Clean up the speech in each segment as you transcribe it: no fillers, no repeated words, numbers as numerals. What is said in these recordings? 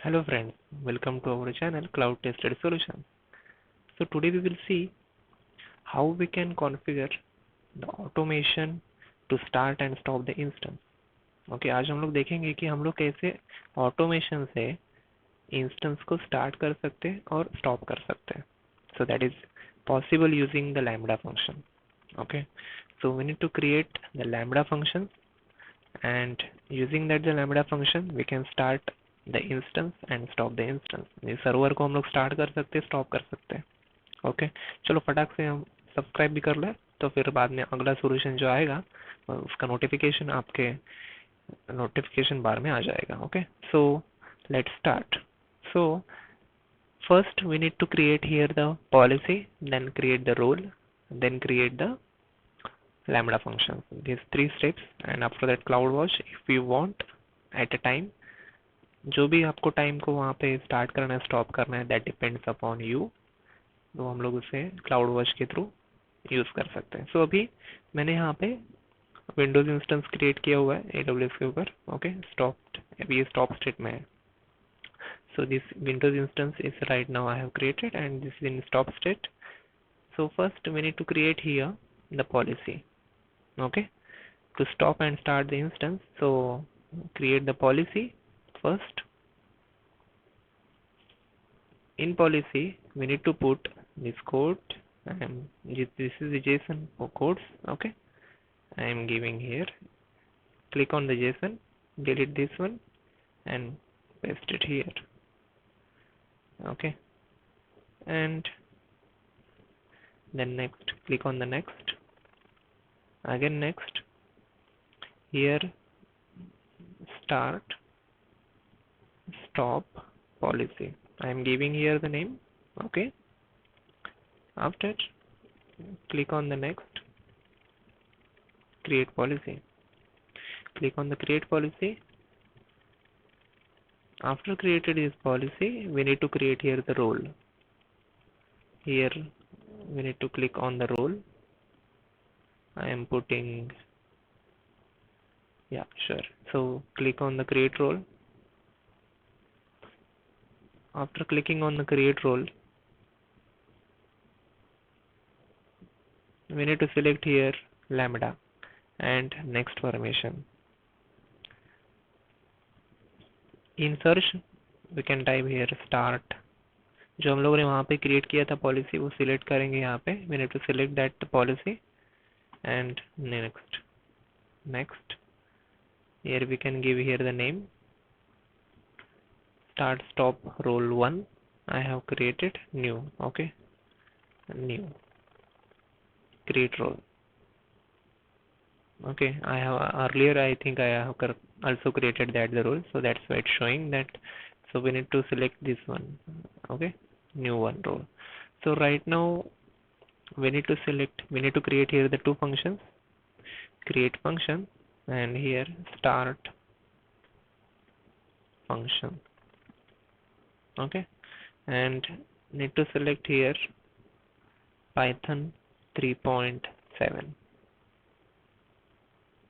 Hello friends, welcome to our channel Cloud Tested Solutions. So today we will see how we can configure the automation to start and stop the instance. Okay, आज हम लोग देखेंगे कि हम लोग कैसे automation से instance को start कर सकते हैं और stop कर सकते हैं. So that is possible using the lambda function. Okay, so we need to create the lambda function, and using that the lambda function we can start the instance and stop the instance. ये server को हम लोग start कर सकते हैं, stop कर सकते हैं. ओके, चलो फटाक से हम सब्सक्राइब भी कर लें, तो फिर बाद में अगला सॉल्यूशन जो आएगा उसका नोटिफिकेशन आपके नोटिफिकेशन बार में आ जाएगा. Okay, so let's start. So first we need to create here the policy, then create the role, then create the lambda function. These three steps, and after that CloudWatch if you want at a time, जो भी आपको time को वहाँ पे start करना है, stop करना है, दैट डिपेंड्स अपॉन यू. तो हम लोग उसे क्लाउड वॉच के थ्रू यूज़ कर सकते हैं. सो अभी मैंने यहाँ पे विंडोज इंस्टेंस क्रिएट किया हुआ है AWS के ऊपर. ओके, स्टॉप, अभी ये स्टॉप स्टेट में है. So this Windows instance is right now I have created and this is in stop state. So first we need to create here the policy. Okay, to stop and start the instance, so create the policy first. In policy we need to put this code, and this is the JSON codes. Okay, I am giving here. Click on the JSON, delete this one and paste it here. Okay, and then next, click on the next, again next. Here start, stop, policy. I am giving here the name. Okay, after click on the next, create policy. Click on the create policy. After created this policy, we need to create here the role. Here we need to click on the role. I am putting, yeah, sure. So click on the create role. After clicking on the create role, we need to select here lambda and next permission. In search we can type here start. जो हम लोगों ने वहाँ पे create किया था policy, वो select करेंगे यहाँ पे. we need to select that policy and next. Here we can give here the name start stop role 1. I have created new. Okay, new, create role. Okay, I have earlier, I think I have also created that the role, so that's why it's showing that. So we need to select this one. Okay, new one role. So right now we need to create here the two functions, create function and here start function. Okay, and need to select here Python 3.7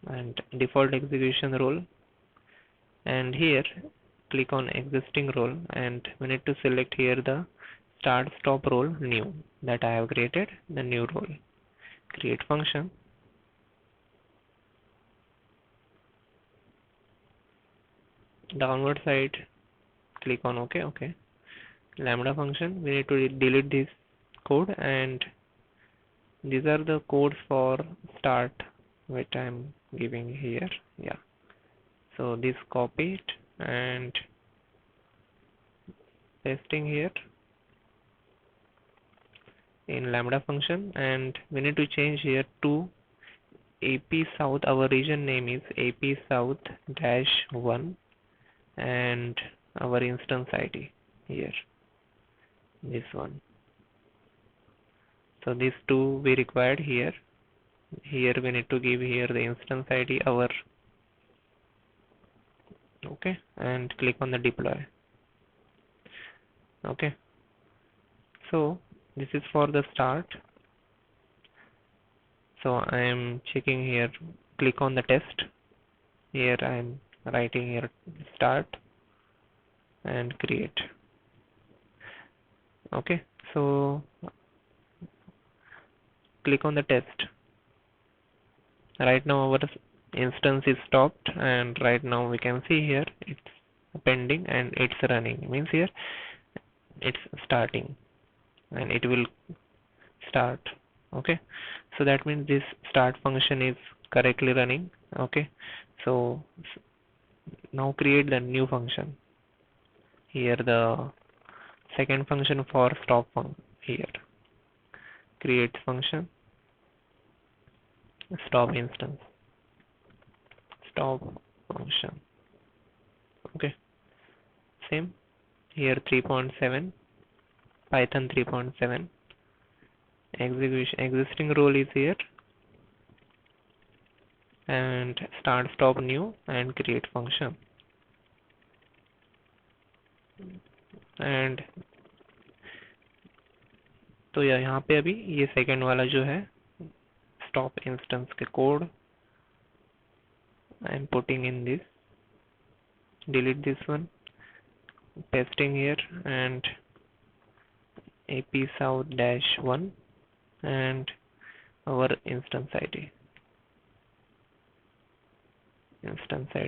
and default execution role, and here click on existing role, and we need to select here the start stop role new that I have created, the new role. Create function. Downward side, click on OK. Lambda function, we need to delete this code, and these are the codes for start which I am giving here. Yeah, so this copy it and pasting here in lambda function, and we need to change here to AP South. Our region name is AP South -1 and our instance ID here, this one. So these two we required here. Here we need to give here the instance ID our. Okay, and click on the deploy. Okay, so this is for the start. So I am checking here, click on the test. Here I am writing here start. and create. Okay, so click on the test. Right now our instance is stopped, and right now we can see here it's pending and it's running. It means here it's starting and it will start. Okay, so that means this start function is correctly running. Okay, so now create the new function. Here the second function for stop function. Here create function stop instance stop function. Okay, same here 3.7 Python 3.7 execution existing role is here, and start stop new and create function. And तो यहाँ पे अभी ये second वाला जो है stop instance के code I am putting in this, delete this one, pasting here, and ap south -1 and our instance id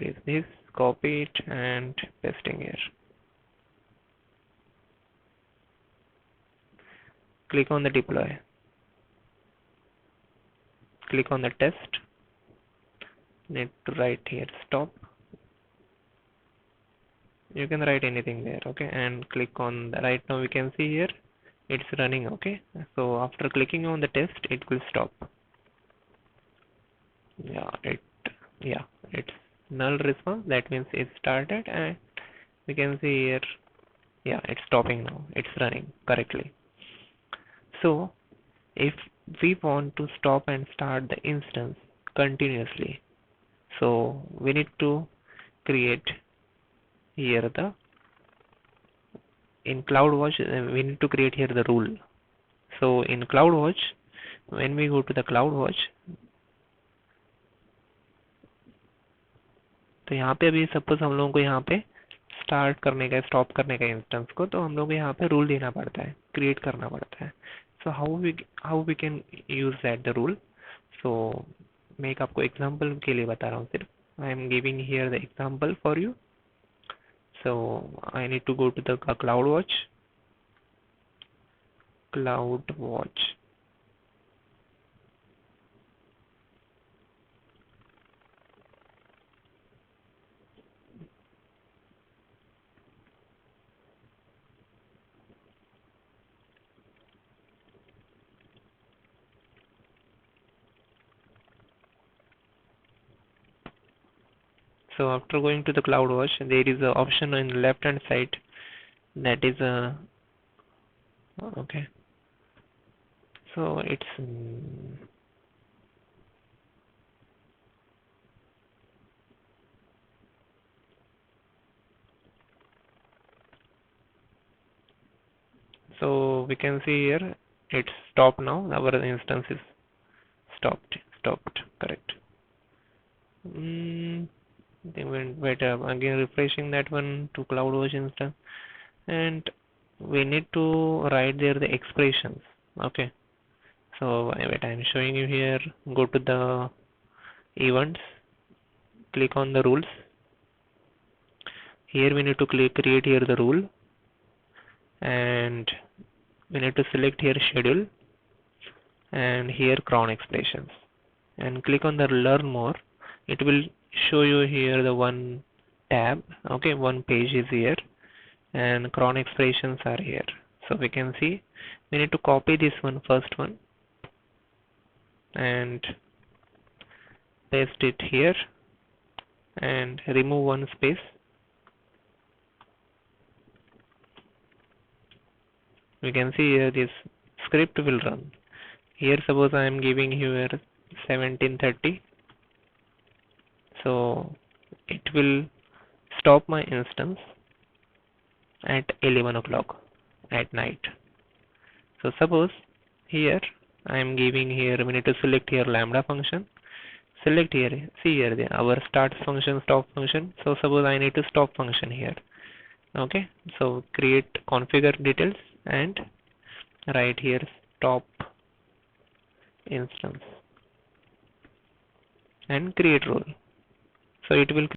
is this, copy it and pasting here. Click on the deploy, click on the test, need to write here stop, you can write anything there. Okay, and click on the, right now we can see here it's running. Okay, so after clicking on the test it will stop. It's null response, that means it started, and we can see here it's stopping now, it's running correctly. So if we want to stop and start the instance continuously, so we need to create here the in CloudWatch we need to create here the rule. So in CloudWatch, when we go to the CloudWatch, तो यहाँ पे अभी suppose हम लोगों को यहाँ पे start करने का स्टॉप करने का इंस्टेंस को, तो हम लोग को यहाँ पे रूल देना पड़ता है, क्रिएट करना पड़ता है. So how we can use that the rule. So मैं एक आपको एग्जांपल के लिए बता रहा हूँ सिर्फ. I am giving here the example for you. So I need to go to the CloudWatch. So after going to the CloudWatch, there is an option on the left hand side that is okay. So it's so we can see here it's stopped now. Our instance is stopped. Correct. Then wait again, refreshing that one to CloudWatch instance, and we need to write there the expressions. Okay, so wait, I'm showing you here. Go to the events, click on the rules. Here we need to create here the rule, and we need to select here schedule, and here cron expressions, and click on the learn more. It will show you here the one tab. Okay, one page is here and cron expressions are here. So we can see we need to copy this one, first one, and paste it here and remove one space. We can see here this script will run. Here suppose I am giving here 1730. So it will stop my instance at 11 o'clock at night. So suppose here I am giving here, we need to select here lambda function. Select here, see here our start function, stop function. So suppose I need to stop function here. Okay, so create configure details and write here stop instance and create role. So it will